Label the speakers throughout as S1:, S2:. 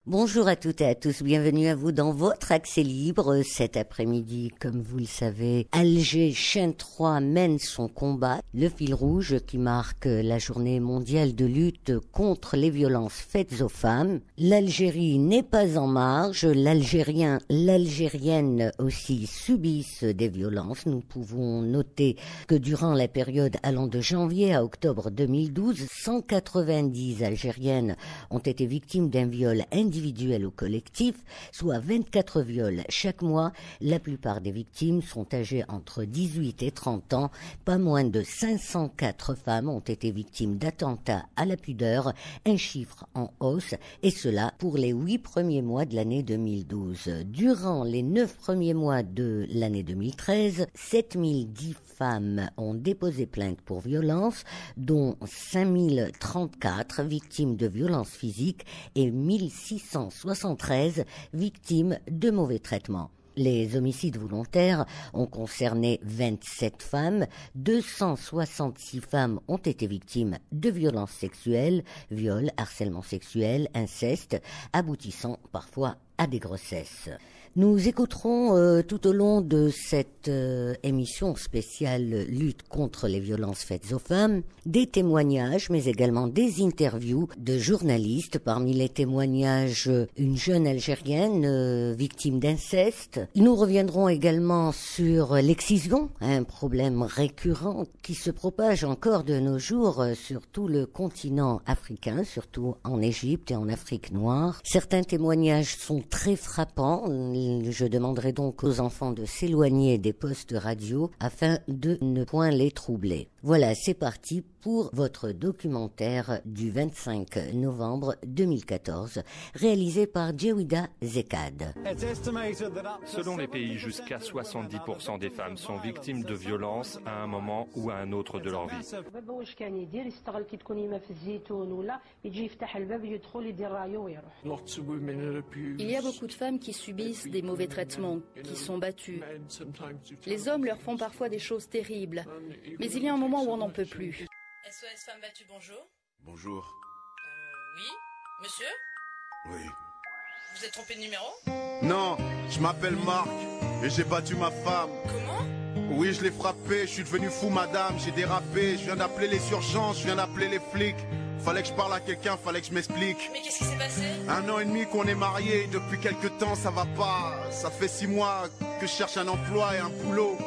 S1: Bonjour à toutes et à tous, bienvenue à vous dans votre accès libre. Cet après-midi, comme vous le savez, Alger Chaîne 3 mène son combat, le fil rouge qui marque la journée mondiale de lutte contre les violences faites aux femmes. L'Algérie n'est pas en marge, l'Algérien, l'Algérienne aussi subissent des violences. Nous pouvons noter que durant la période allant de janvier à octobre 2012, 190 Algériennes ont été victimes d'un viol individuel ou collectif, soit 24 viols chaque mois. La plupart des victimes sont âgées entre 18 et 30 ans. Pas moins de 504 femmes ont été victimes d'attentats à la pudeur, un chiffre en hausse, et cela pour les 8 premiers mois de l'année 2012. Durant les 9 premiers mois de l'année 2013, 7010 femmes ont déposé plainte pour violence, dont 5034 victimes de violences physiques et 1673 victimes de mauvais traitements. Les homicides volontaires ont concerné 27 femmes, 266 femmes ont été victimes de violences sexuelles, viols, harcèlement sexuel, inceste, aboutissant parfois à des grossesses. Nous écouterons tout au long de cette émission spéciale lutte contre les violences faites aux femmes des témoignages, mais également des interviews de journalistes. Parmi les témoignages, une jeune Algérienne victime d'inceste. Nous reviendrons également sur l'excision, un problème récurrent qui se propage encore de nos jours sur tout le continent africain, surtout en Égypte et en Afrique noire. Certains témoignages sont très frappants. Je demanderai donc aux enfants de s'éloigner des postes radio afin de ne point les troubler. Voilà, c'est parti pour votre documentaire du 25 novembre 2014, réalisé par Jewida Zekad.
S2: Selon les pays, jusqu'à 70% des femmes sont victimes de violences à un moment ou à un autre de leur vie.
S3: Il y a beaucoup de femmes qui subissent des mauvais traitements, qui sont battues. Les hommes leur font parfois des choses terribles, mais il y a un moment où on n'en peut plus.
S4: SOS Femmes Battues, bonjour.
S5: Bonjour.
S4: Oui. Monsieur?
S5: Oui.
S4: Vous êtes trompé de numéro?
S5: Non, je m'appelle Marc et j'ai battu ma femme.
S4: Comment?
S5: Oui, je l'ai frappé, je suis devenu fou madame, j'ai dérapé, je viens d'appeler les urgences, je viens d'appeler les flics. Fallait que je parle à quelqu'un, fallait que je m'explique.
S4: Mais qu'est-ce qui s'est passé?
S5: 1 an et demi qu'on est mariés, depuis quelques temps ça va pas. Ça fait 6 mois que je cherche un emploi et un boulot.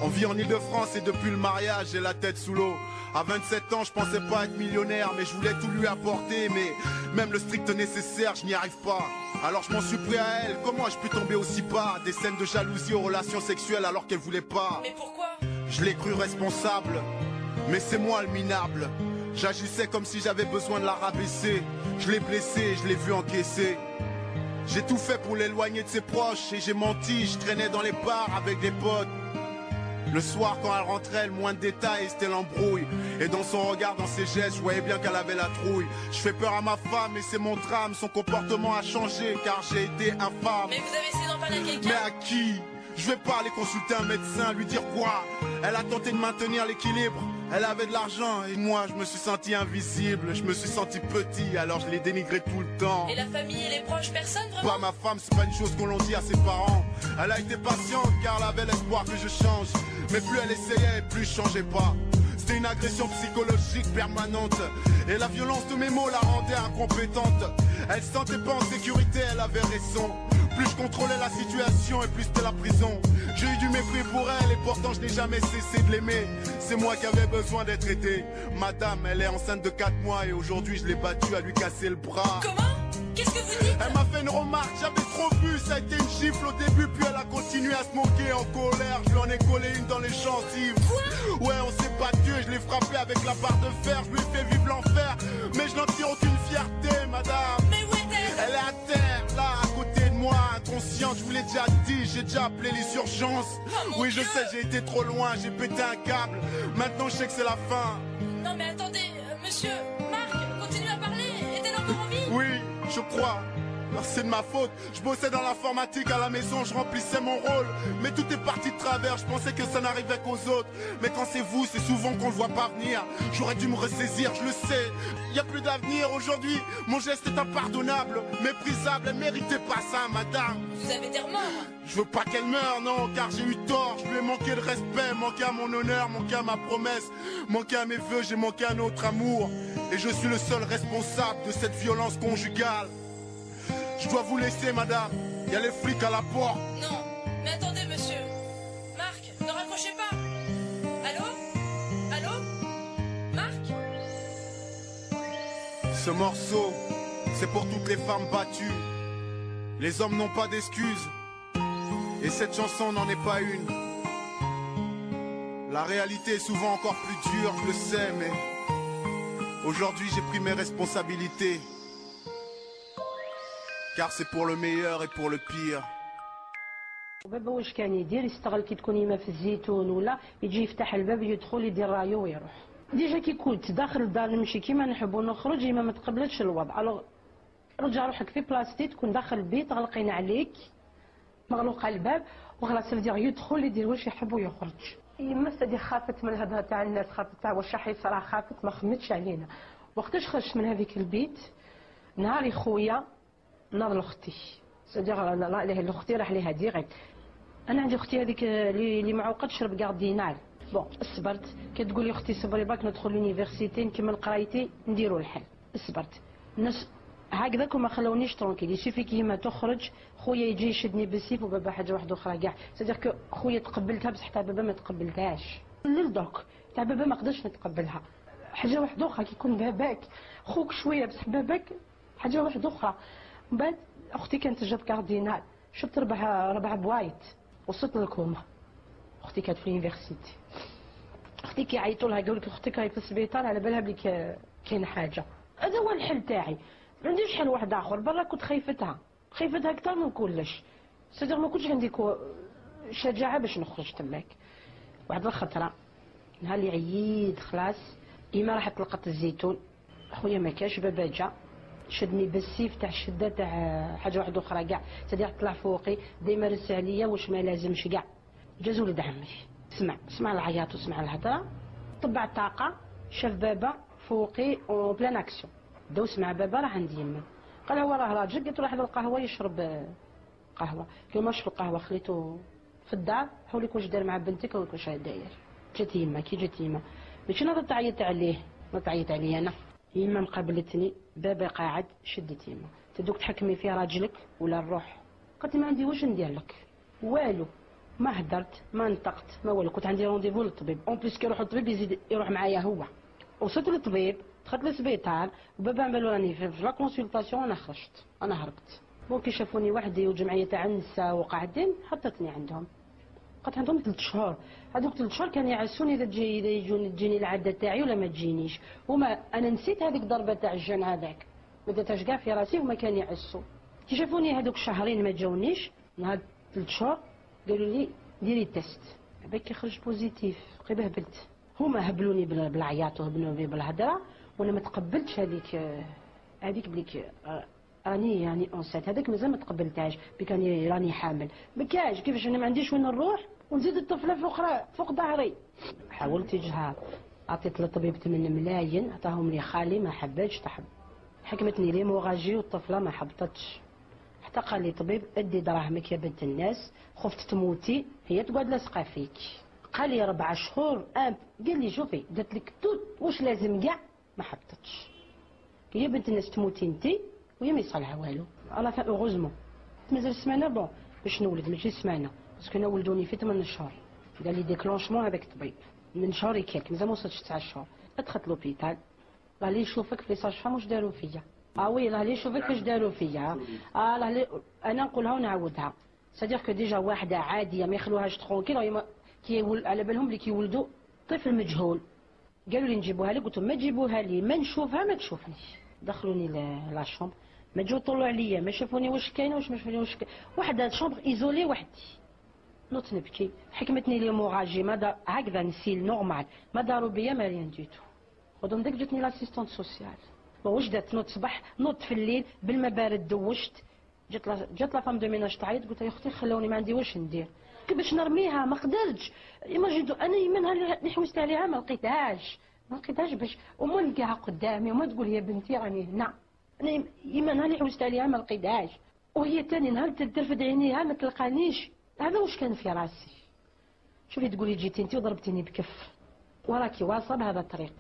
S5: On vit en Île-de-France et depuis le mariage j'ai la tête sous l'eau. À 27 ans je pensais pas être millionnaire, mais je voulais tout lui apporter. Mais même le strict nécessaire je n'y arrive pas. Alors je m'en suis pris à elle, comment ai-je pu tomber aussi bas? Des scènes de jalousie aux relations sexuelles alors qu'elle voulait pas.
S4: Mais pourquoi?
S5: Je l'ai cru responsable, mais c'est moi le minable. J'agissais comme si j'avais besoin de la rabaisser. Je l'ai blessé, je l'ai vu encaisser. J'ai tout fait pour l'éloigner de ses proches et j'ai menti, je traînais dans les bars avec des potes. Le soir quand elle rentrait, le moins de détails c'était l'embrouille. Et dans son regard, dans ses gestes, je voyais bien qu'elle avait la trouille. Je fais peur à ma femme et c'est mon drame. Son comportement a changé car j'ai été infâme.
S4: Mais vous avez essayé d'en parler à quelqu'un?
S5: Mais à qui? Je vais pas aller consulter un médecin, lui dire quoi? Elle a tenté de maintenir l'équilibre. Elle avait de l'argent et moi je me suis senti invisible. Je me suis senti petit alors je l'ai dénigré tout le temps.
S4: Et la famille et les proches, personne vraiment?
S5: Pas ma femme, c'est pas une chose qu'on l'on dit à ses parents. Elle a été patiente car elle avait l'espoir que je change. Mais plus elle essayait, plus je changeais pas. C'était une agression psychologique permanente. Et la violence de mes mots la rendait incompétente. Elle se sentait pas en sécurité, elle avait raison. Plus je contrôlais la situation et plus c'était la prison. J'ai eu du mépris pour elle et pourtant je n'ai jamais cessé de l'aimer. C'est moi qui avais besoin d'être aidé. Madame, elle est enceinte de 4 mois et aujourd'hui je l'ai battue à lui casser le bras.
S4: Comment? Qu'est-ce que vous dites?
S5: Elle m'a fait une remarque, j'avais trop bu, ça a été une gifle au début, puis elle a continué à se moquer en colère. Je lui en ai collé une dans les gencives.
S4: Quoi?
S5: Ouais, on s'est battu et je l'ai frappé avec la barre de fer, je lui ai fait vivre l'enfer. Mais je n'en tire aucune fierté, madame.
S4: Mais où est-elle?
S5: Elle est à terre, là, à côté de moi, inconsciente, je vous l'ai déjà dit, j'ai déjà appelé les urgences.
S4: Oh,
S5: oui, je
S4: Dieu.
S5: sais, j'ai été trop loin, j'ai pété un câble. Maintenant, je sais que c'est la fin.
S4: Non mais attendez, monsieur, Marc, continuez à parler. Est-elle encore en vie?
S5: Oui, je crois. c'est de ma faute. Je bossais dans l'informatique à la maison, je remplissais mon rôle. Mais tout est parti de travers, je pensais que ça n'arrivait qu'aux autres. Mais quand c'est vous, c'est souvent qu'on le voit pas venir. J'aurais dû me ressaisir, je le sais. Y a plus d'avenir aujourd'hui, mon geste est impardonnable, méprisable, elle méritait pas ça, madame.
S4: Vous avez des remords?
S5: Je veux pas qu'elle meure, non, car j'ai eu tort. Je lui ai manqué de respect, manqué à mon honneur, manqué à ma promesse, manqué à mes vœux, j'ai manqué à notre amour. Et je suis le seul responsable de cette violence conjugale. Je dois vous laisser, madame. Y a les flics à la porte.
S4: Non, mais attendez, monsieur. Marc, ne raccrochez pas. Allô? Allô? Marc?
S5: Ce morceau, c'est pour toutes les femmes battues. Les hommes n'ont pas d'excuses. Et cette chanson n'en est pas une. La réalité est souvent encore plus dure, je le sais, mais aujourd'hui j'ai pris mes responsabilités. Car c'est pour le meilleur et pour le pire.
S6: بابا واش كان يدير يستغل كي تكوني ما في الزيتون ولا يجي يفتح الباب يدخل يدير رايو ويروح ديجا كي كنت داخل الدار نمشي كيما نحب ونخرج ما تقبلتش الوضع الوغ رجع روحك في بلاصتي تكون داخل البيت غلقين عليك مغلوق الباب وخلاص يدير يدخل يدير واش يحب ويخرج يما سدي خافت من الهضره تاع الناس خافت تاع واش راح يصرا خافت ما خمتش علينا وقتاش خرجت من هذيك البيت نهاري خويا ناض لاختي صديق لا اله الا اختي راح ليها ديريكت انا عندي اختي هذيك اللي معوقه تشرب كاردينال بون صبرت كي تقول لي اختي صبري باك ندخل لونيفرسيتي نكمل قرايتي نديروا الحل صبرت الناس هكذاك وما خلونيش ترونكيل يشوفي كيما تخرج خويا يجي يشدني بالسيف وبابا حاجه واحده اخرى كاع صديق كو خويا تقبلتها بصح تاع بابا ما تقبلتهاش للدوك تاع بابا ما قدرش نتقبلها حاجه واحده اخرى كي يكون باباك خوك شويه بصح باباك حاجه واحده اخرى من بعد اختي كانت تجرب كاردينال شفت ربع بوايت وصلت للكوما اختي كانت في اليونيفرسيتي اختي كي عيطوا لها قالوا لك اختك راهي في السبيطار على بالها بلي كاين حاجه هذا هو الحل تاعي ما عنديش حل واحد اخر برا كنت خايفتها اكثر من كلش صدق ما كنتش عندي شجاعه باش نخرج تماك واحد الخطره نهار اللي عييت خلاص ايما راحت لقت الزيتون خويا ما كاش بابا جا شدني بالسيف تاع الشده تاع حاجه واحده اخرى كاع صديق طلع فوقي ديما رس عليا واش ما لازمش كاع جاز ولد عمي سمع العياط وسمع الهضره طبع الطاقه شاف بابا فوقي اون بلان اكسيون دوس مع بابا راه عندي يما قال هو راه راجل قلت له راح القهوه يشرب قهوه قال ما شرب القهوه خليته في الدار حولك واش دار مع بنتك ولا واش داير جات يما كي جات يما ماشي نض تعيط عليه ما تعيط عليا انا يما مقابلتني بابا قاعد شدت يما تدوك تحكمي في راجلك ولا نروح قلت ما عندي واش ندير لك والو ما هدرت ما نطقت ما والو كنت عندي رونديفو للطبيب اون بليس كي يروح الطبيب يزيد يروح معايا هو وصلت للطبيب دخلت للسبيطار وبابا عملوا راني في لا كونسلطاسيون انا خرجت انا هربت بون كي شافوني وحدي وجمعيه تاع النساء وقاعدين حطتني عندهم بقيت عندهم 3 شهور هذوك 3 شهور كانوا يعسوني اذا تجيني العاده تاعي ولا ما تجينيش وما انا نسيت هذيك ضربه تاع الجن هذاك ما درتهاش كاع في راسي وما كان يعسوا كي شافوني هذوك شهرين ما جاونيش نهار 3 شهور قالوا لي ديري تيست باك كي خرج بوزيتيف بقي بهبلت هما هبلوني بالعياط وهبلوني بالهضره وانا ما تقبلتش هذيك بليك راني يعني اونسيت هذاك مازال ما تقبلتهاش بكاني راني حامل ما كاش كيفاش انا ما عنديش وين نروح ونزيد الطفله فوق ظهري حاولت يجهر عطيت للطبيب 8 ملايين عطاهم لي خالي ما حبتش تحب حكمتني لي موغاجي والطفله ما حبطتش حتى قال لي طبيب ادي دراهمك يا بنت الناس خفت تموتي هي تقعد لاصقه فيك قال لي 4 شهور قال لي شوفي درت لك توت واش لازم كاع ما حبطتش هي بنت الناس تموتي انتي وهي ما يصلها والو على اوغوزمون مازال سمانه بون باش نولد ماشي سمانه باسكو انا ولدوني في 8 شهور قال لي ديكلونشمون هذاك الطبيب من شهر كيك مازال ما وصلتش 9 شهور دخلت لوبيتال راه لي يشوفك في لي فام واش داروا فيا وي راه لي يشوفك واش داروا فيا راه انا نقولها ونعاودها صديق كو ديجا واحده عاديه ما يخلوهاش ترونكيل على بالهم اللي كيولدوا طفل مجهول قالوا لي نجيبوها لك قلت ما تجيبوها لي ما نشوفها ما تشوفنيش دخلوني لا شومبر ما جاو طلعوا عليا ما شافوني واش كاينه واش ما شافوني واش واحده شومبر ايزولي وحدي نوت نبكي حكمتني لي موراجي ما دار هكذا نسيل نورمال ما داروا بيا ما ريان ديتو ودوم داك جاتني لاسيستونت سوسيال واش درت نوت صباح نوت في الليل بالماء بارد دوشت جات لا فام دو ميناج تعيط قلت لها يا اختي خلوني ما عندي واش ندير باش نرميها ما قدرتش ايماجينو انا منها اللي حوست عليها ما لقيتهاش باش وما نلقاها قدامي وما تقول يا بنتي راني هنا انا ايمانها اللي حوست عليها ما لقيتهاش وهي تاني نهار ترفد عينيها ما تلقانيش. هذا واش كان في راسي. شوفي تقولي جيتي انت وضربتيني بكف وراكي واصله بهذا الطريق.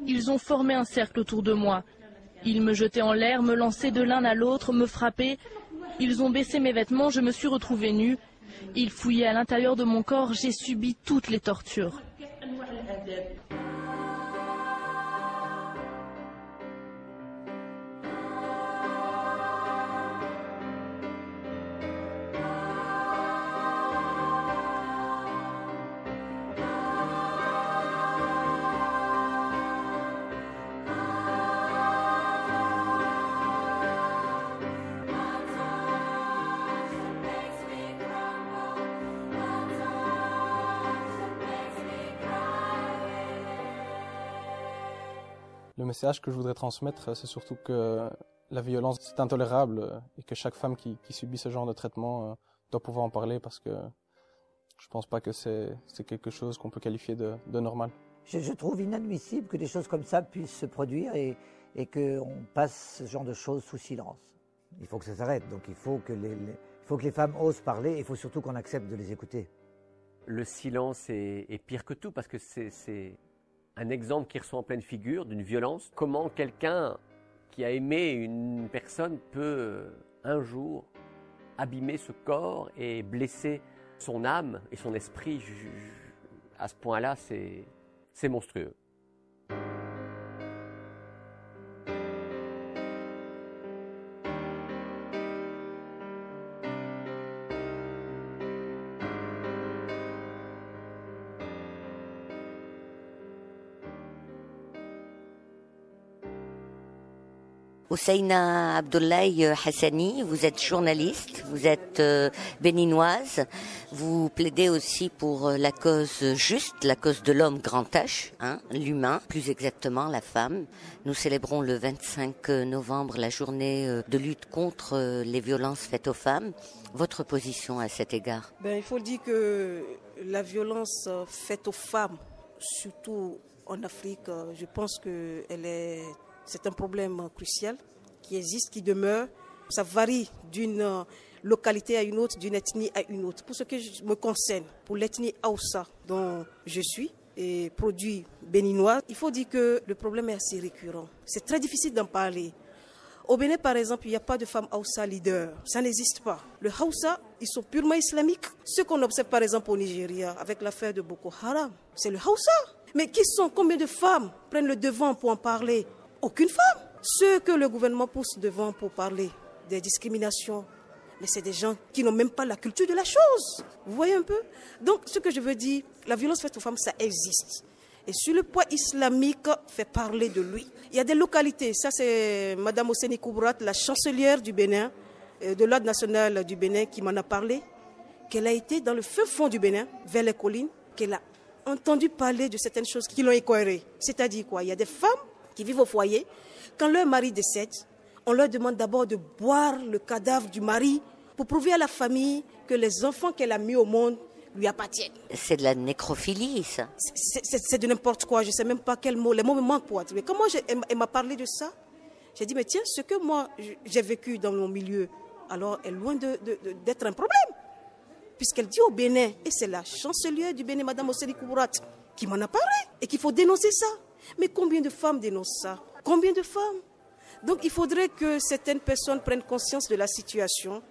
S7: Ils ont formé un cercle autour de moi. Ils me jetaient en l'air, me lançaient de l'un à l'autre, me frappaient. Ils ont baissé mes vêtements, je me suis retrouvée nue. Ils fouillaient à l'intérieur de mon corps, j'ai subi toutes les tortures.
S8: Le message que je voudrais transmettre, c'est surtout que la violence, c'est intolérable et que chaque femme qui subit ce genre de traitement doit pouvoir en parler parce que je pense pas que c'est quelque chose qu'on peut qualifier de normal.
S9: Je trouve inadmissible que des choses comme ça puissent se produire et qu'on passe ce genre de choses sous silence. Il faut que ça s'arrête, donc il faut que les femmes osent parler et il faut surtout qu'on accepte de les écouter.
S10: Le silence est pire que tout parce que c'est un exemple qui reçoit en pleine figure d'une violence. Comment quelqu'un qui a aimé une personne peut un jour abîmer ce corps et blesser son âme et son esprit à ce point-là, c'est monstrueux.
S1: Husseina Abdoulaye Hassani, vous êtes journaliste, vous êtes béninoise, vous plaidez aussi pour la cause juste, la cause de l'homme grand H, l'humain, plus exactement la femme. Nous célébrons le 25 novembre la journée de lutte contre les violences faites aux femmes. Votre position à cet égard?
S11: Il faut dire que la violence faite aux femmes, surtout en Afrique, je pense que c'est un problème crucial qui existe, qui demeure. Ça varie d'une localité à une autre, d'une ethnie à une autre. Pour ce qui me concerne, pour l'ethnie Hausa dont je suis et produit béninois, il faut dire que le problème est assez récurrent. C'est très difficile d'en parler. Au Bénin, par exemple, il n'y a pas de femme Hausa leader. Ça n'existe pas. Le Hausa, ils sont purement islamiques. Ce qu'on observe, par exemple, au Nigeria, avec l'affaire de Boko Haram, c'est le Hausa. Mais combien de femmes prennent le devant pour en parler? Aucune femme. Ceux que le gouvernement pousse devant pour parler des discriminations, mais c'est des gens qui n'ont même pas la culture de la chose. Vous voyez un peu? Donc, ce que je veux dire, la violence faite aux femmes, ça existe. Et sur le point islamique, fait parler de lui. Il y a des localités, ça c'est Mme Osseni Koubrat, la chancelière du Bénin, de l'Ordre national du Bénin, qui m'en a parlé, qu'elle a été dans le fin fond du Bénin, vers les collines, qu'elle a entendu parler de certaines choses qui l'ont écoeurée. C'est-à-dire quoi? Il y a des femmes qui vivent au foyer, quand leur mari décède, on leur demande d'abord de boire le cadavre du mari pour prouver à la famille que les enfants qu'elle a mis au monde lui appartiennent.
S1: C'est de la nécrophilie, ça.
S11: C'est de n'importe quoi, je ne sais même pas quel mot, les mots me manquent pour attribuer. Comment elle m'a parlé de ça? J'ai dit, mais tiens, ce que moi j'ai vécu dans mon milieu, alors est loin d'être un problème. Puisqu'elle dit au Bénin, et c'est la chancelière du Bénin, Mme Osseni Koubrat, qui m'en a parlé, et qu'il faut dénoncer ça. Mais combien de femmes dénoncent ça? Combien de femmes? Donc il faudrait que certaines personnes prennent conscience de la situation.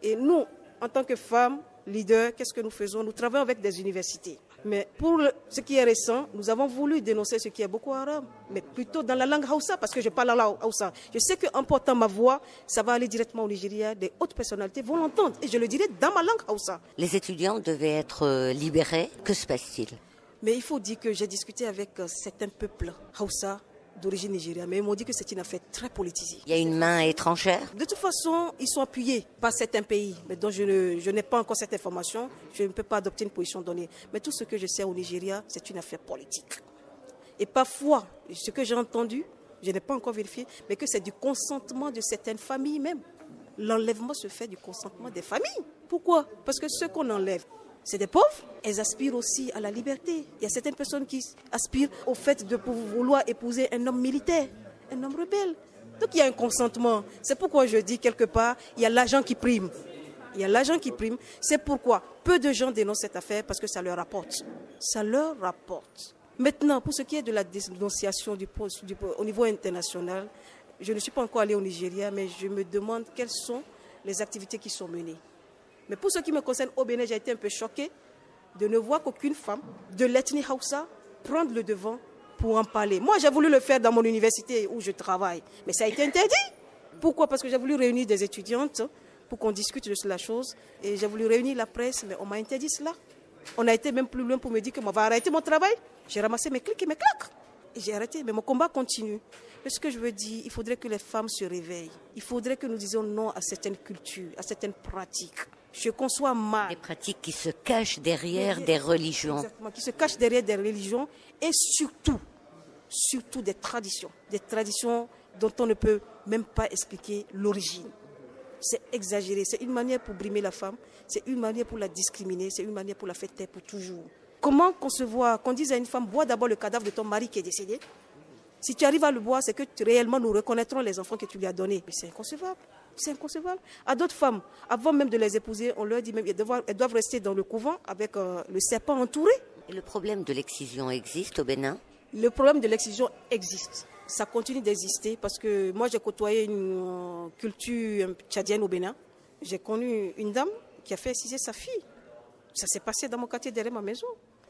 S11: Et nous, en tant que femmes, leaders, qu'est-ce que nous faisons? Nous travaillons avec des universités. Mais pour ce qui est récent, nous avons voulu dénoncer ce qui est Boko Haram, mais plutôt dans la langue Hausa, parce que je parle en langue Hausa. Je sais qu'en portant ma voix, ça va aller directement au Nigeria, des hautes personnalités vont l'entendre, et je le dirai dans ma langue Hausa.
S1: Les étudiants devaient être libérés. Que se passe-t-il?
S11: Mais il faut dire que j'ai discuté avec certains peuples Hausa d'origine nigériane, mais ils m'ont dit que c'est une affaire très politisée.
S1: Il y a une main étrangère?
S11: De toute façon, ils sont appuyés par certains pays, mais dont je n'ai pas encore cette information. Je ne peux pas adopter une position donnée. Mais tout ce que je sais au Nigeria, c'est une affaire politique. Et parfois, ce que j'ai entendu, je n'ai pas encore vérifié, mais que c'est du consentement de certaines familles même. L'enlèvement se fait du consentement des familles. Pourquoi? Parce que ceux qu'on enlève, c'est des pauvres. Elles aspirent aussi à la liberté. Il y a certaines personnes qui aspirent au fait de vouloir épouser un homme militaire, un homme rebelle. Donc il y a un consentement. C'est pourquoi je dis quelque part, il y a l'argent qui prime. Il y a l'argent qui prime. C'est pourquoi peu de gens dénoncent cette affaire, parce que ça leur rapporte. Ça leur rapporte. Maintenant, pour ce qui est de la dénonciation au niveau international, je ne suis pas encore allée au Nigeria, mais je me demande quelles sont les activités qui sont menées. Mais pour ce qui me concerne au Bénin, j'ai été un peu choquée de ne voir qu'aucune femme de l'ethnie Hausa prendre le devant pour en parler. Moi, j'ai voulu le faire dans mon université où je travaille, mais ça a été interdit. Pourquoi? Parce que j'ai voulu réunir des étudiantes pour qu'on discute de la chose. Et j'ai voulu réunir la presse, mais on m'a interdit cela. On a été même plus loin pour me dire que moi, va arrêter mon travail. J'ai ramassé mes clics et mes claques. Et j'ai arrêté, mais mon combat continue. Mais ce que je veux dire, il faudrait que les femmes se réveillent. Il faudrait que nous disions non à certaines cultures, à certaines pratiques. Je conçois mal.
S1: Des pratiques qui se cachent derrière des religions.
S11: Exactement, qui se cachent derrière des religions et surtout des traditions. Des traditions dont on ne peut même pas expliquer l'origine. C'est exagéré, c'est une manière pour brimer la femme, c'est une manière pour la discriminer, c'est une manière pour la faire taire pour toujours. Comment concevoir qu'on dise à une femme, bois d'abord le cadavre de ton mari qui est décédé? Si tu arrives à le boire, c'est que réellement nous reconnaîtrons les enfants que tu lui as donnés. Mais c'est inconcevable. C'est inconcevable. À d'autres femmes, avant même de les épouser, on leur dit même qu'elles doivent rester dans le couvent avec le serpent entouré.
S1: Et le problème de l'excision existe au Bénin?
S11: Le problème de l'excision existe. Ça continue d'exister parce que moi j'ai côtoyé une culture tchadienne au Bénin. J'ai connu une dame qui a fait exciser sa fille. Ça s'est passé dans mon quartier derrière ma maison.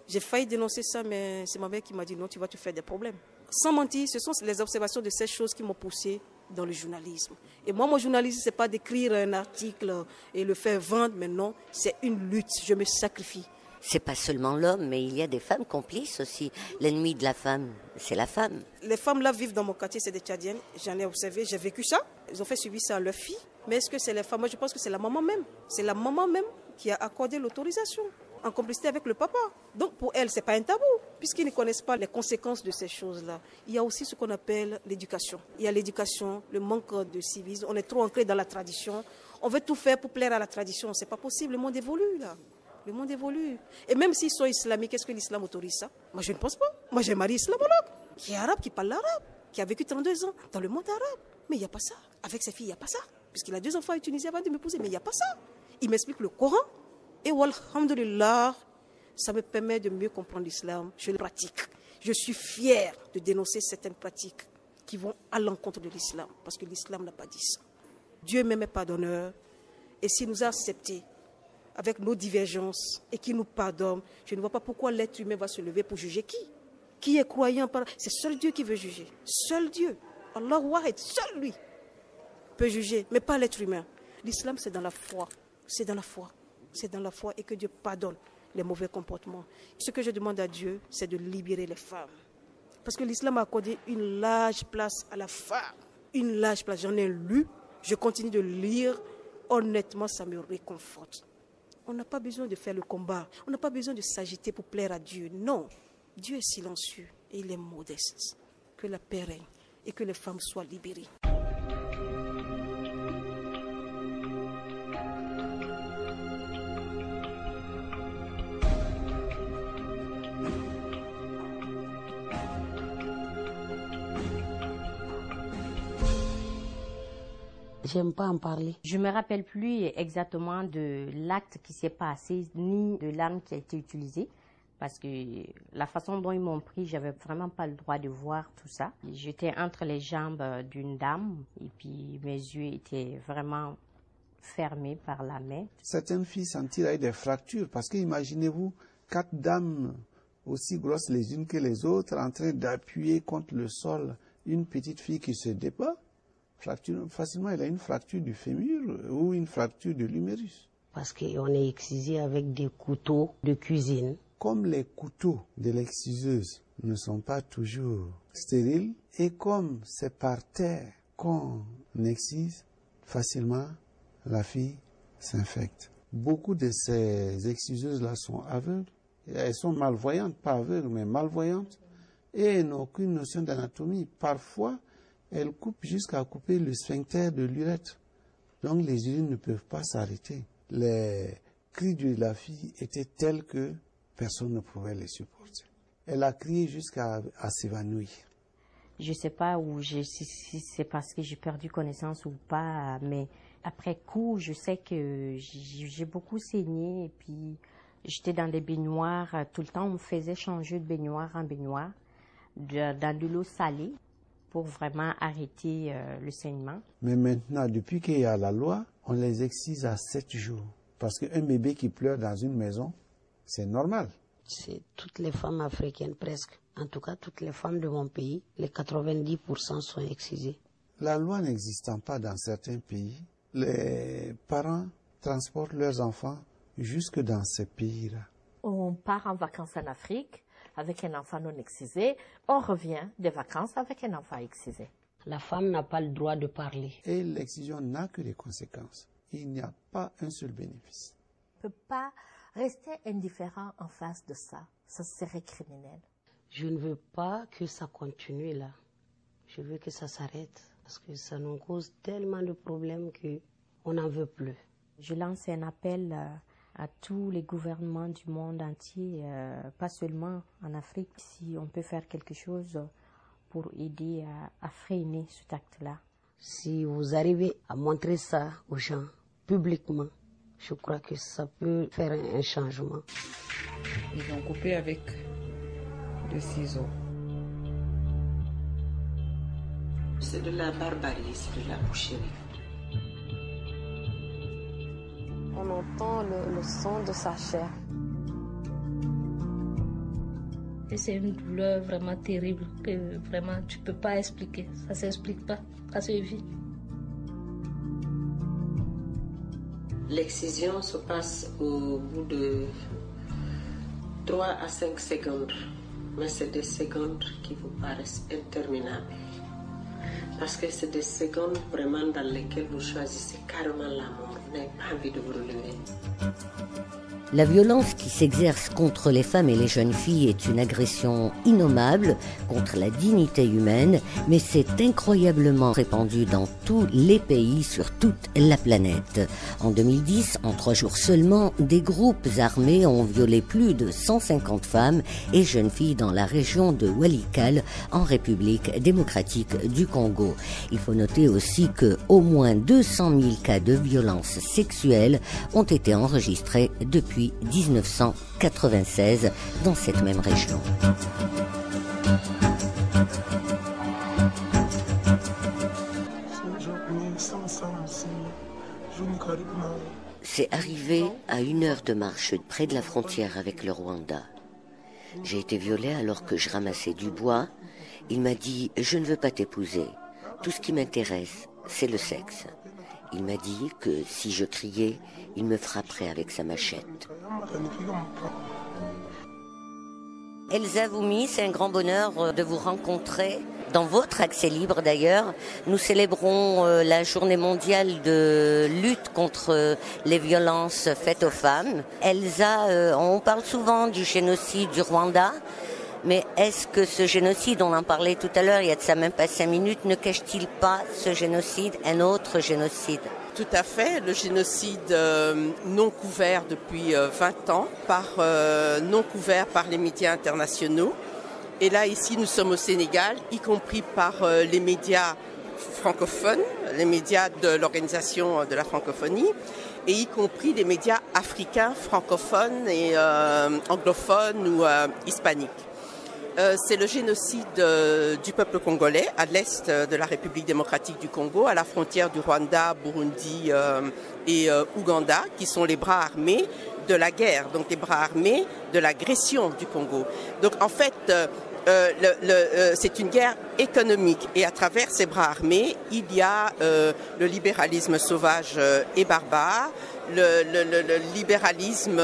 S11: J'ai failli dénoncer ça, mais c'est ma mère qui m'a dit non, tu vas te faire des problèmes. Sans mentir, ce sont les observations de ces choses qui m'ont poussé dans le journalisme. Et moi, mon journalisme, ce n'est pas d'écrire un article et le faire vendre, mais non, c'est une lutte, je me sacrifie.
S1: C'est pas seulement l'homme, mais il y a des femmes complices aussi. L'ennemi de la femme, c'est la femme.
S11: Les femmes là vivent dans mon quartier, c'est des Tchadiennes. J'en ai observé, j'ai vécu ça. Ils ont fait subir ça à leurs filles. Mais est-ce que c'est les femmes? Moi, je pense que c'est la maman même. C'est la maman même qui a accordé l'autorisation, en complicité avec le papa. Donc pour elle, ce n'est pas un tabou, puisqu'ils ne connaissent pas les conséquences de ces choses-là. Il y a aussi ce qu'on appelle l'éducation. Il y a l'éducation, le manque de civisme. On est trop ancré dans la tradition. On veut tout faire pour plaire à la tradition. Ce n'est pas possible, le monde évolue là. Le monde évolue. Et même s'ils sont islamiques, est-ce que l'islam autorise ça? Moi, je ne pense pas. Moi, j'ai un mari islamologue, qui est arabe, qui parle l'arabe, qui a vécu 32 ans dans le monde arabe. Mais il n'y a pas ça. Avec ses filles, il n'y a pas ça. Puisqu'il a 2 enfants à Tunisie avant de m'épouser. Mais il n'y a pas ça. Il m'explique le Coran. Et walhamdulillah, ça me permet de mieux comprendre l'islam. Je le pratique. Je suis fière de dénoncer certaines pratiques qui vont à l'encontre de l'islam. Parce que l'islam n'a pas dit ça. Dieu même est pardonneur. Et s'il nous a acceptés avec nos divergences et qu'il nous pardonne, je ne vois pas pourquoi l'être humain va se lever pour juger qui? Qui est croyant? C'est seul Dieu qui veut juger. Seul Dieu. Allah Wahid, seul lui peut juger, mais pas l'être humain. L'islam, c'est dans la foi. C'est dans la foi. C'est dans la foi et que Dieu pardonne les mauvais comportements. Ce que je demande à Dieu, c'est de libérer les femmes. Parce que l'islam a accordé une large place à la femme. Une large place. J'en ai lu, je continue de lire. Honnêtement, ça me réconforte. On n'a pas besoin de faire le combat. On n'a pas besoin de s'agiter pour plaire à Dieu. Non. Dieu est silencieux et il est modeste. Que la paix règne et que les femmes soient libérées.
S12: J'aime pas en parler. Je me rappelle plus exactement de l'acte qui s'est passé ni de l'arme qui a été utilisée parce que la façon dont ils m'ont pris, j'avais vraiment pas le droit de voir tout ça. J'étais entre les jambes d'une dame et puis mes yeux étaient vraiment fermés par la main.
S13: Certaines filles s'en tirent avec des fractures parce que imaginez-vous 4 dames aussi grosses les unes que les autres en train d'appuyer contre le sol une petite fille qui se débat. Facilement, elle a une fracture du fémur ou une fracture de l'humérus.
S12: Parce qu'on est excisé avec des couteaux de cuisine.
S13: Comme les couteaux de l'exciseuse ne sont pas toujours stériles. Et comme c'est par terre qu'on excise, facilement, la fille s'infecte. Beaucoup de ces exciseuses-là sont aveugles. Elles sont malvoyantes, pas aveugles, mais malvoyantes. Et elles n'ont aucune notion d'anatomie. Parfois, elles coupent jusqu'à couper le sphincter de l'urètre. Donc les urines ne peuvent pas s'arrêter. Les cris de la fille étaient tels que personne ne pouvait les supporter. Elle a crié jusqu'à s'évanouir.
S12: Je ne sais pas si c'est parce que j'ai perdu connaissance ou pas, mais après coup, je sais que j'ai beaucoup saigné et puis j'étais dans des baignoires. Tout le temps, on me faisait changer de baignoire en baignoire, dans de l'eau salée pour vraiment arrêter le saignement.
S13: Mais maintenant, depuis qu'il y a la loi, on les excise à 7 jours. Parce qu'un bébé qui pleure dans une maison, c'est normal.
S14: C'est toutes les femmes africaines presque. En tout cas, toutes les femmes de mon pays, les 90% sont excisées.
S13: La loi n'existant pas dans certains pays, les parents transportent leurs enfants jusque dans ces pays-là.
S15: On part en vacances en Afrique avec un enfant non excisé, on revient des vacances avec un enfant excisé.
S14: La femme n'a pas le droit de parler.
S13: Et l'excision n'a que des conséquences. Il n'y a pas un seul bénéfice.
S15: On ne peut pas rester indifférent en face de ça. Ça serait criminel.
S14: Je ne veux pas que ça continue là. Je veux que ça s'arrête parce que ça nous cause tellement de problèmes qu'on n'en veut plus.
S12: Je lance un appel à tous les gouvernements du monde entier, pas seulement en Afrique, si on peut faire quelque chose pour aider à freiner cet acte-là.
S14: Si vous arrivez à montrer ça aux gens publiquement, je crois que ça peut faire un changement.
S16: Ils ont coupé avec le ciseau.
S17: C'est de la barbarie, c'est de la boucherie.
S18: On entend le son de sa chair.
S19: Et c'est une douleur vraiment terrible que vraiment tu ne peux pas expliquer. Ça ne s'explique pas, ça se vit.
S17: L'excision se passe au bout de 3 à 5 secondes. Mais c'est des secondes qui vous paraissent interminables. Parce que c'est des secondes vraiment dans lesquelles vous choisissez carrément la mort. Vous n'avez pas envie de vous relever.
S1: La violence qui s'exerce contre les femmes et les jeunes filles est une agression innommable contre la dignité humaine, mais c'est incroyablement répandu dans tous les pays sur toute la planète. En 2010, en 3 jours seulement, des groupes armés ont violé plus de 150 femmes et jeunes filles dans la région de Walikale, en République démocratique du Congo. Il faut noter aussi que au moins 200 000 cas de violences sexuelles ont été enregistrés depuis 1996 dans cette même région. C'est arrivé à 1 heure de marche près de la frontière avec le Rwanda. J'ai été violée alors que je ramassais du bois. Il m'a dit « Je ne veux pas t'épouser. Tout ce qui m'intéresse, c'est le sexe. » Il m'a dit que si je criais, il me frapperait avec sa machette. Elsa Voumi, c'est un grand bonheur de vous rencontrer. Dans votre accès libre d'ailleurs, nous célébrons la journée mondiale de lutte contre les violences faites aux femmes. Elsa, on parle souvent du génocide du Rwanda, mais est-ce que ce génocide, on en parlait tout à l'heure, il y a de ça même pas 5 minutes, ne cache-t-il pas ce génocide, un autre génocide ?
S20: Tout à fait, le génocide non couvert depuis 20 ans, non couvert par les médias internationaux. Et là, ici, nous sommes au Sénégal, y compris par les médias francophones, les médias de l'Organisation de la francophonie, et y compris les médias africains, francophones et anglophones ou hispaniques. C'est le génocide du peuple congolais à l'est de la République démocratique du Congo, à la frontière du Rwanda, Burundi et Ouganda, qui sont les bras armés de la guerre, donc les bras armés de l'agression du Congo. Donc en fait, c'est une guerre économique et à travers ces bras armés, il y a le libéralisme sauvage et barbare, le libéralisme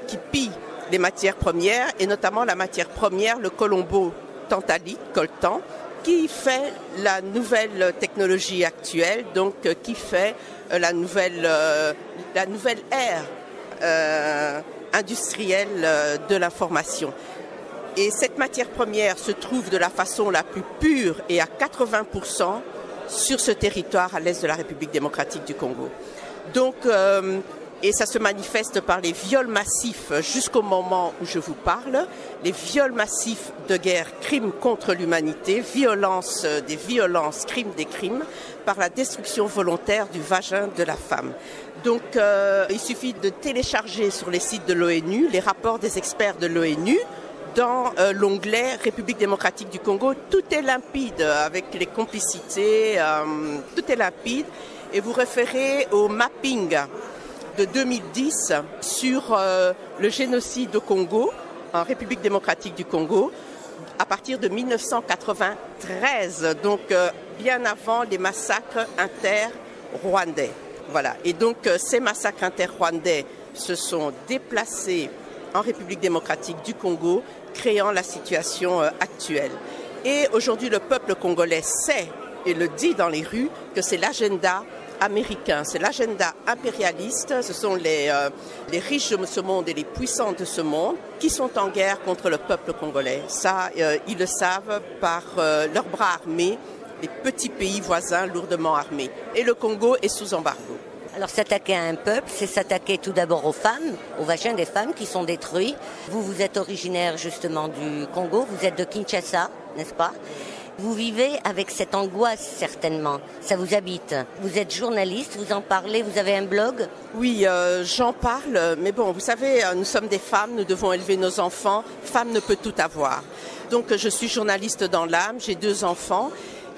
S20: qui pille les matières premières, et notamment la matière première, le colombo-tantalite, coltan, qui fait la nouvelle technologie actuelle, donc qui fait la nouvelle ère industrielle de l'information. Et cette matière première se trouve de la façon la plus pure et à 80% sur ce territoire à l'est de la République démocratique du Congo. Donc, et ça se manifeste par les viols massifs jusqu'au moment où je vous parle, les viols massifs de guerre, crimes contre l'humanité, violences des violences, crimes des crimes, par la destruction volontaire du vagin de la femme. Donc il suffit de télécharger sur les sites de l'ONU les rapports des experts de l'ONU dans l'onglet République démocratique du Congo. Tout est limpide avec les complicités, tout est limpide, et vous référez au mapping de 2010 sur le génocide au Congo, en République démocratique du Congo, à partir de 1993, donc bien avant les massacres inter-rwandais. Voilà. Et donc ces massacres inter-rwandais se sont déplacés en République démocratique du Congo, créant la situation actuelle. Et aujourd'hui, le peuple congolais sait et le dit dans les rues que c'est l'agenda américain, c'est l'agenda impérialiste, ce sont les riches de ce monde et les puissants de ce monde qui sont en guerre contre le peuple congolais. Ça, ils le savent par leurs bras armés, les petits pays voisins lourdement armés. Et le Congo est sous embargo.
S1: Alors s'attaquer à un peuple, c'est s'attaquer tout d'abord aux femmes, aux vagins des femmes qui sont détruits. Vous êtes originaire justement du Congo, vous êtes de Kinshasa, n'est-ce pas ? Vous vivez avec cette angoisse certainement, ça vous habite. Vous êtes journaliste, vous en parlez, vous avez un blog ?
S20: Oui, j'en parle, mais bon, vous savez, nous sommes des femmes, nous devons élever nos enfants, femme ne peut tout avoir. Donc je suis journaliste dans l'âme, j'ai 2 enfants.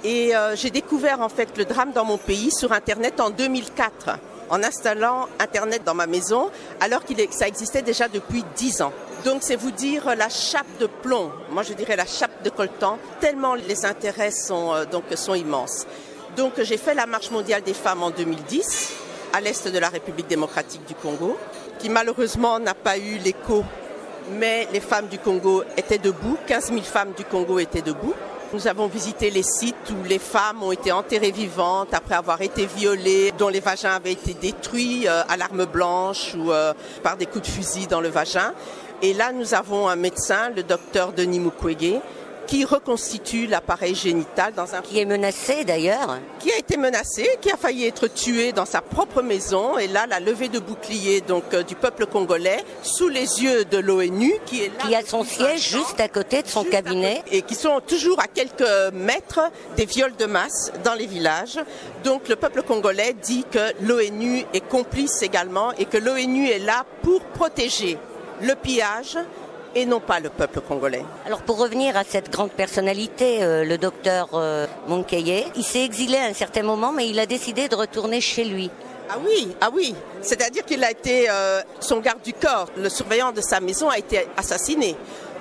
S20: Et j'ai découvert en fait le drame dans mon pays sur Internet en 2004, en installant Internet dans ma maison, alors que ça existait déjà depuis 10 ans. Donc c'est vous dire la chape de plomb, moi je dirais la chape de coltan, tellement les intérêts sont immenses. Donc j'ai fait la marche mondiale des femmes en 2010, à l'est de la République démocratique du Congo, qui malheureusement n'a pas eu l'écho, mais les femmes du Congo étaient debout, 15 000 femmes du Congo étaient debout. Nous avons visité les sites où les femmes ont été enterrées vivantes après avoir été violées, dont les vagins avaient été détruits à l'arme blanche ou par des coups de fusil dans le vagin. Et là, nous avons un médecin, le docteur Denis Mukwege, qui reconstitue l'appareil génital dans un...
S1: Qui est menacé d'ailleurs.
S20: Qui a été menacé, qui a failli être tué dans sa propre maison. Et là, la levée de bouclier donc, du peuple congolais, sous les yeux de l'ONU, qui est là...
S1: Qui a son siège juste à côté de son cabinet.
S20: Et qui sont toujours à quelques mètres des viols de masse dans les villages. Donc le peuple congolais dit que l'ONU est complice également et que l'ONU est là pour protéger le pillage et non pas le peuple congolais.
S1: Alors pour revenir à cette grande personnalité, le docteur Mukwege, il s'est exilé à un certain moment, mais il a décidé de retourner chez lui.
S20: Ah oui, c'est-à-dire qu'il a été, son garde du corps, le surveillant de sa maison a été assassiné.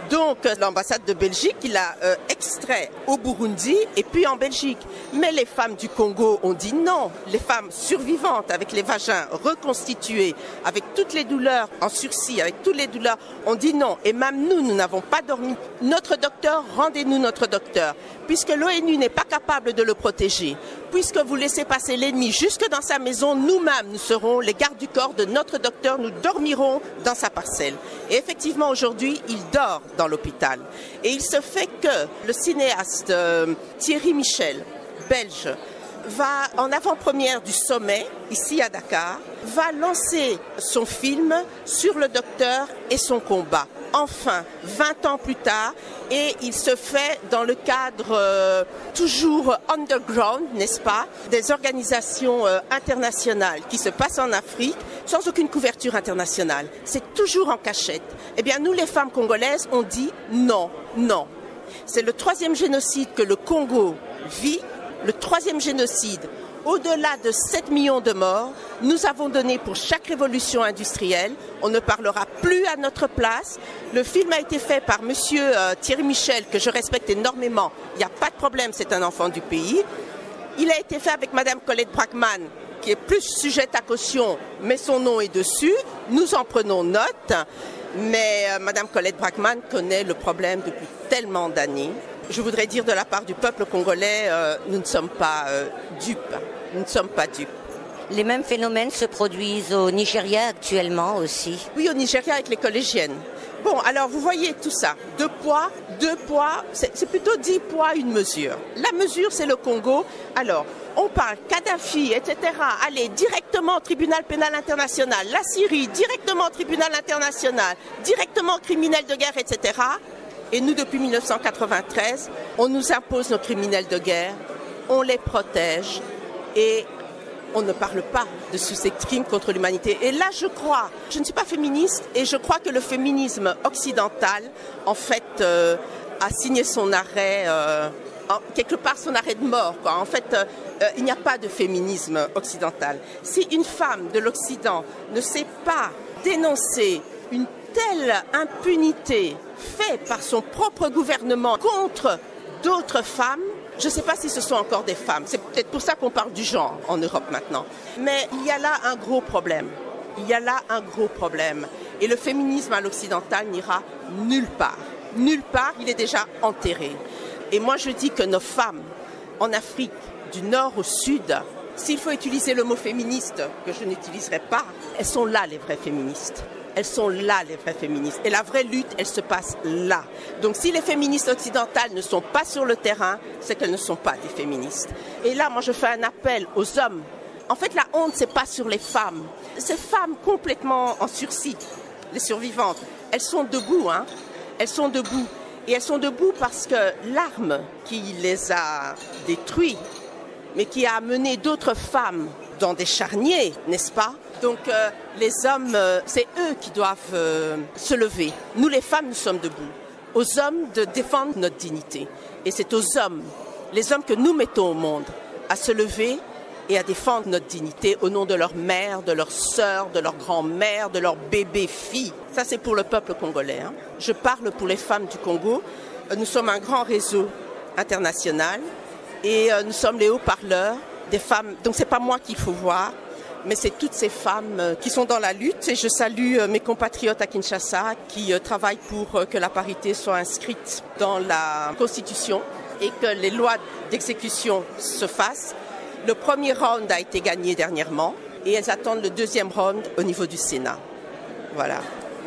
S20: Donc l'ambassade de Belgique, il a extrait au Burundi et puis en Belgique. Mais les femmes du Congo ont dit non. Les femmes survivantes avec les vagins reconstitués, avec toutes les douleurs en sursis, avec toutes les douleurs, ont dit non. Et même nous n'avons pas dormi. Notre docteur, rendez-nous notre docteur. Puisque l'ONU n'est pas capable de le protéger, puisque vous laissez passer l'ennemi jusque dans sa maison, nous-mêmes, nous serons les gardes du corps de notre docteur, nous dormirons dans sa parcelle. Et effectivement, aujourd'hui, il dort dans l'hôpital. Et il se fait que le cinéaste Thierry Michel, belge, va en avant-première du sommet, ici à Dakar, va lancer son film sur le docteur et son combat. Enfin, 20 ans plus tard, et il se fait dans le cadre toujours underground, n'est-ce pas, des organisations internationales qui se passent en Afrique sans aucune couverture internationale. C'est toujours en cachette. Eh bien, nous, les femmes congolaises, on dit non, non. C'est le 3e génocide que le Congo vit, le 3e génocide. Au-delà de 7 millions de morts, nous avons donné pour chaque révolution industrielle. On ne parlera plus à notre place. Le film a été fait par monsieur Thierry Michel, que je respecte énormément. Il n'y a pas de problème, c'est un enfant du pays. Il a été fait avec madame Colette Brackman, qui est plus sujette à caution, mais son nom est dessus. Nous en prenons note. Mais Madame Colette Brackman connaît le problème depuis tellement d'années. Je voudrais dire de la part du peuple congolais, nous ne sommes pas dupes. Nous ne sommes pas dupes.
S1: Les mêmes phénomènes se produisent au Nigeria actuellement aussi.
S20: Oui, au Nigeria avec les collégiennes. Bon, alors vous voyez tout ça. 2 poids, c'est plutôt 10 poids, une mesure. La mesure, c'est le Congo. Alors, on parle Kadhafi, etc. Allez, directement au tribunal pénal international. La Syrie, directement au tribunal international. Directement au criminel de guerre, etc. Et nous, depuis 1993, on nous impose nos criminels de guerre, on les protège et on ne parle pas de ces crimes contre l'humanité. Et là, je ne suis pas féministe et je crois que le féminisme occidental, en fait, a signé son arrêt, quelque part son arrêt de mort, quoi. En fait, il n'y a pas de féminisme occidental. Si une femme de l'Occident ne sait pas dénoncer une telle impunité faite par son propre gouvernement contre d'autres femmes, je ne sais pas si ce sont encore des femmes. C'est peut-être pour ça qu'on parle du genre en Europe maintenant. Mais il y a là un gros problème. Il y a là un gros problème. Et le féminisme à l'occidental n'ira nulle part. Nulle part, il est déjà enterré. Et moi, je dis que nos femmes en Afrique, du nord au sud, s'il faut utiliser le mot féministe, que je n'utiliserai pas, elles sont là les vraies féministes. Elles sont là les vraies féministes. Et la vraie lutte, elle se passe là. Donc si les féministes occidentales ne sont pas sur le terrain, c'est qu'elles ne sont pas des féministes. Et là, moi, je fais un appel aux hommes. En fait, la honte, c'est pas sur les femmes. Ces femmes complètement en sursis, les survivantes, elles sont debout, hein. Elles sont debout. Et elles sont debout parce que l'arme qui les a détruites, mais qui a amené d'autres femmes dans des charniers, n'est-ce pas? Donc les hommes, c'est eux qui doivent se lever. Nous les femmes, nous sommes debout. Aux hommes de défendre notre dignité. Et c'est aux hommes, les hommes que nous mettons au monde, à se lever et à défendre notre dignité au nom de leur mère, de leur sœur, de leur grand-mère, de leur bébé-fille. Ça, c'est pour le peuple congolais, hein. Je parle pour les femmes du Congo. Nous sommes un grand réseau international et nous sommes les haut-parleurs des femmes. Donc, c'est pas moi qu'il faut voir, mais c'est toutes ces femmes qui sont dans la lutte. Et je salue mes compatriotes à Kinshasa qui travaillent pour que la parité soit inscrite dans la Constitution et que les lois d'exécution se fassent. Le premier round a été gagné dernièrement et elles attendent le deuxième round au niveau du Sénat. Voilà.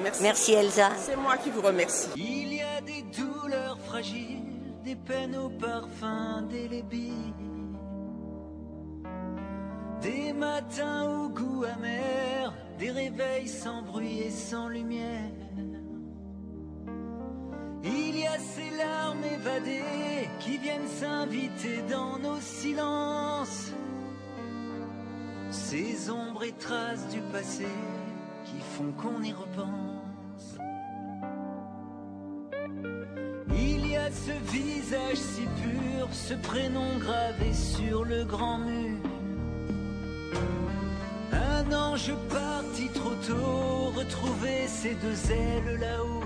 S20: Merci.
S1: Merci Elsa.
S20: C'est moi qui vous remercie.
S21: Il y a des douleurs fragiles, des peines au parfum indélébile, des matins au goût amer, des réveils sans bruit et sans lumière. Il y a ces larmes évadées qui viennent s'inviter dans nos silences, ces ombres et traces du passé qui font qu'on y repense. Il y a ce visage si pur, ce prénom gravé sur le grand mur, un ange parti trop tôt, retrouver ses deux ailes là-haut.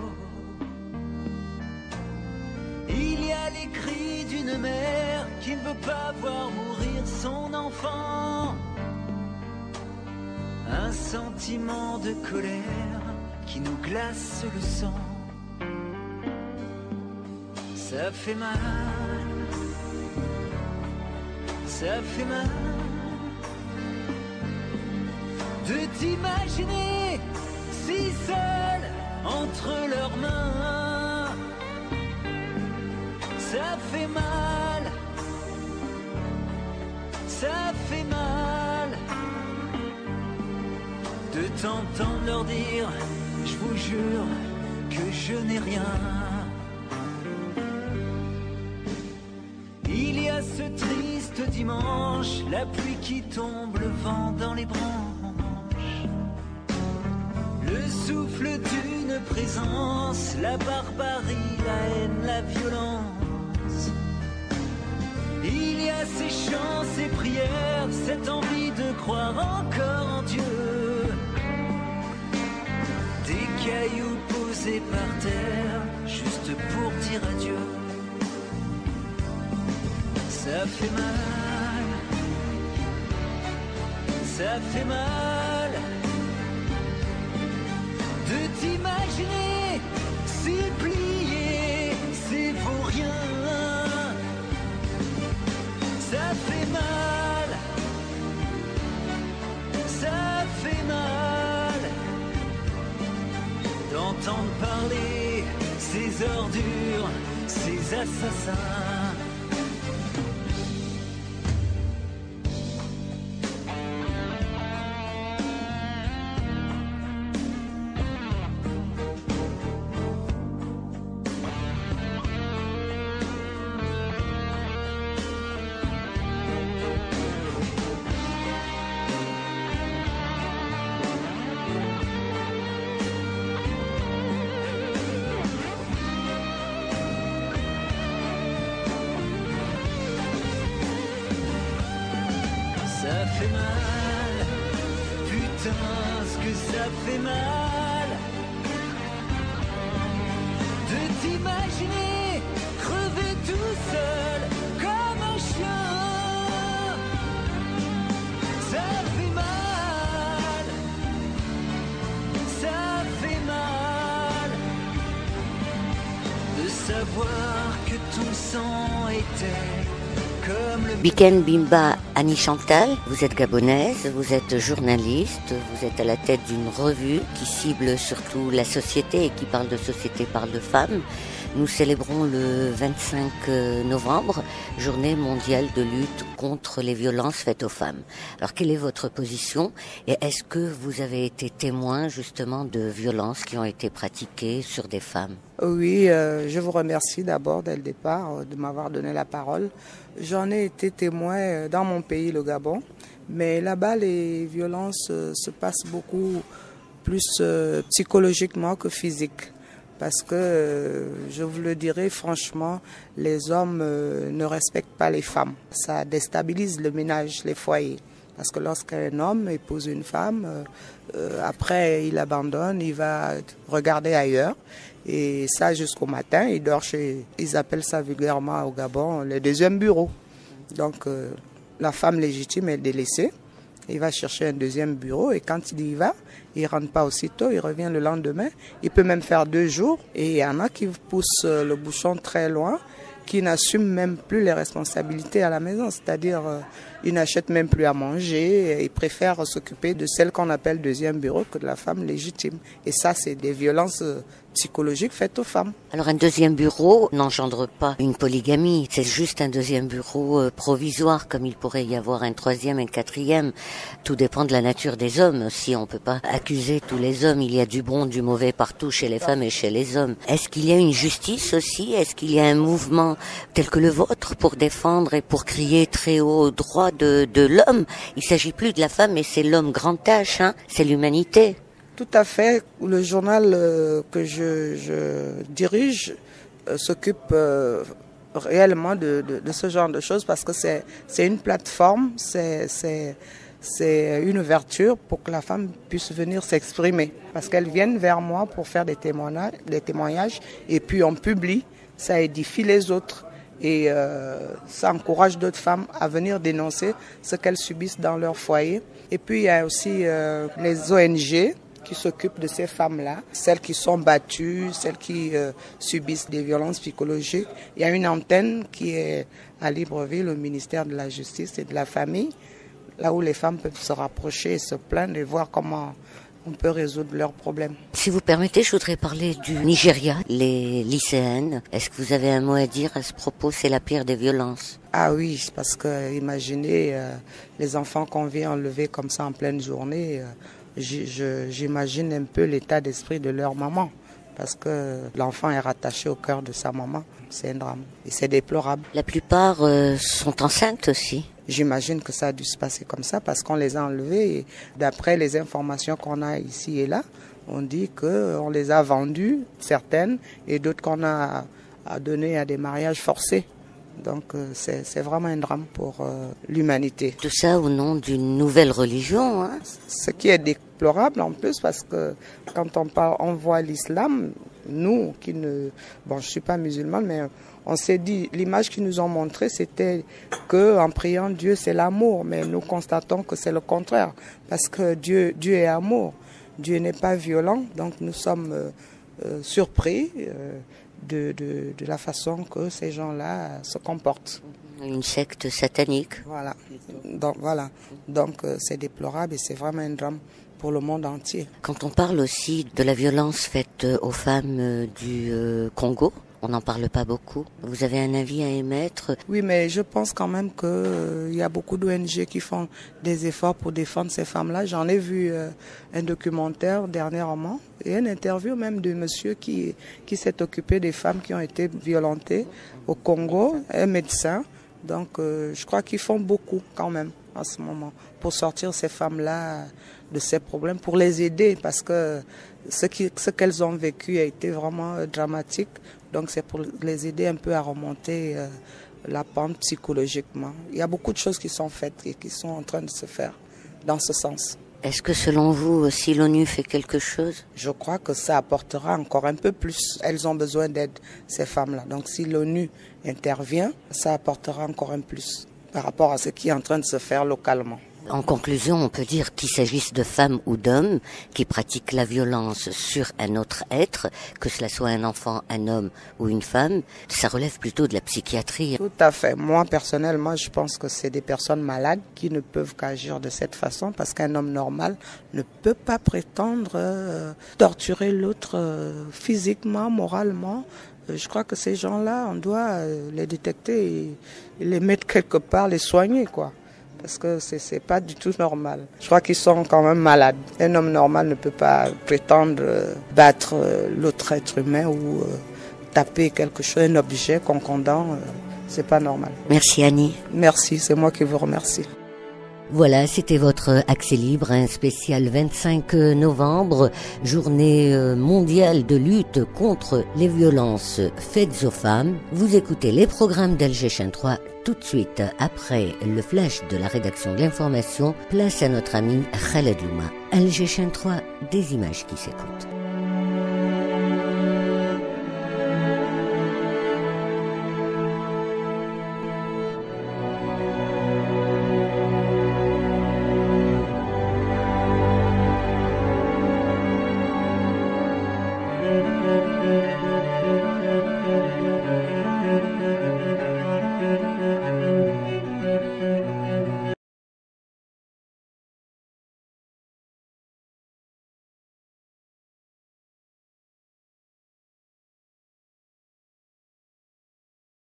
S21: Il y a les cris d'une mère qui ne veut pas voir mourir son enfant, un sentiment de colère qui nous glace le sang. Ça fait mal, ça fait mal de t'imaginer si seul entre leurs mains. Ça fait mal, ça fait mal de t'entendre leur dire, je vous jure que je n'ai rien. Il y a ce triste dimanche, la pluie qui tombe, le vent dans les branches, le souffle d'une présence, la barbarie, la haine, la violence. Il y a ces chants, ces prières, cette envie de croire encore en Dieu, des cailloux posés par terre, juste pour dire adieu. Ça fait mal, ça fait mal de t'imaginer entendre parler ces ordures, ces assassins. Ça fait mal, putain, ce que ça fait mal de t'imaginer crever tout seul comme un chien. Ça fait mal, ça fait mal de savoir que ton sang était comme le...
S1: Biken Bimba Annie Chantal, vous êtes gabonaise, vous êtes journaliste, vous êtes à la tête d'une revue qui cible surtout la société et qui parle de société, parle de femmes. Nous célébrons le 25 novembre, journée mondiale de lutte contre les violences faites aux femmes. Alors quelle est votre position et est-ce que vous avez été témoin justement de violences qui ont été pratiquées sur des femmes?
S2: Oui, je vous remercie d'abord dès le départ de m'avoir donné la parole. J'en ai été témoin dans mon pays, le Gabon, mais là-bas les violences se passent beaucoup plus psychologiquement que physiques. Parce que, je vous le dirai franchement, les hommes ne respectent pas les femmes. Ça déstabilise le ménage, les foyers. Parce que lorsqu'un homme épouse une femme, après il abandonne, il va regarder ailleurs. Et ça jusqu'au matin, il dort chez, ils appellent ça vulgairement au Gabon, le deuxième bureau. Donc la femme légitime est délaissée. Il va chercher un deuxième bureau et quand il y va, il ne rentre pas aussitôt, il revient le lendemain. Il peut même faire 2 jours et il y en a qui poussent le bouchon très loin, qui n'assument même plus les responsabilités à la maison. C'est-à-dire, ils n'achètent même plus à manger, ils préfèrent s'occuper de celle qu'on appelle deuxième bureau que de la femme légitime. Et ça, c'est des violences psychologiques faites aux femmes.
S1: Alors un deuxième bureau n'engendre pas une polygamie, c'est juste un deuxième bureau provisoire, comme il pourrait y avoir un troisième et un quatrième. Tout dépend de la nature des hommes. Si on peut pas accuser tous les hommes, il y a du bon, du mauvais partout chez les femmes et chez les hommes. Est-ce qu'il y a une justice aussi? Est-ce qu'il y a un mouvement tel que le vôtre pour défendre et pour crier très haut au droit de l'homme? Il s'agit plus de la femme, mais c'est l'homme grand H, hein, c'est l'humanité.
S2: Tout à fait. Le journal que je dirige s'occupe réellement de ce genre de choses parce que c'est une plateforme, c'est une ouverture pour que la femme puisse venir s'exprimer. Parce qu'elles viennent vers moi pour faire des témoignages et puis on publie, ça édifie les autres. Et ça encourage d'autres femmes à venir dénoncer ce qu'elles subissent dans leur foyer. Et puis il y a aussi les ONG qui s'occupent de ces femmes-là, celles qui sont battues, celles qui subissent des violences psychologiques. Il y a une antenne qui est à Libreville, au ministère de la Justice et de la Famille, là où les femmes peuvent se rapprocher et se plaindre et voir comment on peut résoudre leurs problèmes.
S1: Si vous permettez, je voudrais parler du Nigeria, les lycéennes. Est-ce que vous avez un mot à dire à ce propos? C'est la pire des violences.
S2: Ah oui, parce que imaginez les enfants qu'on vient enlever comme ça en pleine journée. J'imagine un peu l'état d'esprit de leur maman, parce que l'enfant est rattaché au cœur de sa maman. C'est un drame et c'est déplorable.
S1: La plupart sont enceintes aussi.
S2: J'imagine que ça a dû se passer comme ça parce qu'on les a enlevés et d'après les informations qu'on a ici et là, on dit qu'on les a vendues, certaines, et d'autres qu'on a données à des mariages forcés. Donc c'est vraiment un drame pour l'humanité.
S1: Tout ça au nom d'une nouvelle religion, hein?
S2: Ce qui est déplorable en plus parce que quand on voit l'islam, nous qui ne... Bon, je ne suis pas musulmane, mais on s'est dit, l'image qu'ils nous ont montrée, c'était qu'en priant Dieu, c'est l'amour. Mais nous constatons que c'est le contraire parce que Dieu est amour. Dieu n'est pas violent, donc nous sommes surpris de la façon que ces gens-là se comportent.
S1: Une secte satanique.
S2: Voilà. Donc c'est déplorable et c'est vraiment un drame pour le monde entier.
S1: Quand on parle aussi de la violence faite aux femmes du Congo, on n'en parle pas beaucoup. Vous avez un avis à émettre?
S2: Oui, mais je pense quand même qu'il y a beaucoup d'ONG qui font des efforts pour défendre ces femmes-là. J'en ai vu un documentaire dernièrement et une interview même de monsieur qui s'est occupé des femmes qui ont été violentées au Congo, un médecin. Donc je crois qu'ils font beaucoup quand même en ce moment pour sortir ces femmes-là de ces problèmes, pour les aider parce que ce qu'elles ont vécu a été vraiment dramatique. Donc c'est pour les aider un peu à remonter la pente psychologiquement. Il y a beaucoup de choses qui sont faites et qui sont en train de se faire dans ce sens.
S1: Est-ce que selon vous, si l'ONU fait quelque chose?
S2: Je crois que ça apportera encore un peu plus. Elles ont besoin d'aide, ces femmes-là. Donc si l'ONU intervient, ça apportera encore un plus par rapport à ce qui est en train de se faire localement.
S1: En conclusion, on peut dire qu'il s'agisse de femmes ou d'hommes qui pratiquent la violence sur un autre être, que cela soit un enfant, un homme ou une femme, ça relève plutôt de la psychiatrie.
S2: Tout à fait. Moi, personnellement, je pense que c'est des personnes malades qui ne peuvent qu'agir de cette façon parce qu'un homme normal ne peut pas prétendre torturer l'autre physiquement, moralement. Je crois que ces gens-là, on doit les détecter et les mettre quelque part, les soigner, quoi. Parce que c'est pas du tout normal. Je crois qu'ils sont quand même malades. Un homme normal ne peut pas prétendre battre l'autre être humain ou taper quelque chose, un objet concondant. C'est pas normal.
S1: Merci Annie.
S2: Merci, c'est moi qui vous remercie.
S1: Voilà, c'était votre Accès Libre, un spécial 25 novembre, journée mondiale de lutte contre les violences faites aux femmes. Vous écoutez les programmes d'Alger Chaîne 3 tout de suite après le flash de la rédaction de l'information. Place à notre ami Khaled Louma. Alger Chaîne 3, des images qui s'écoutent.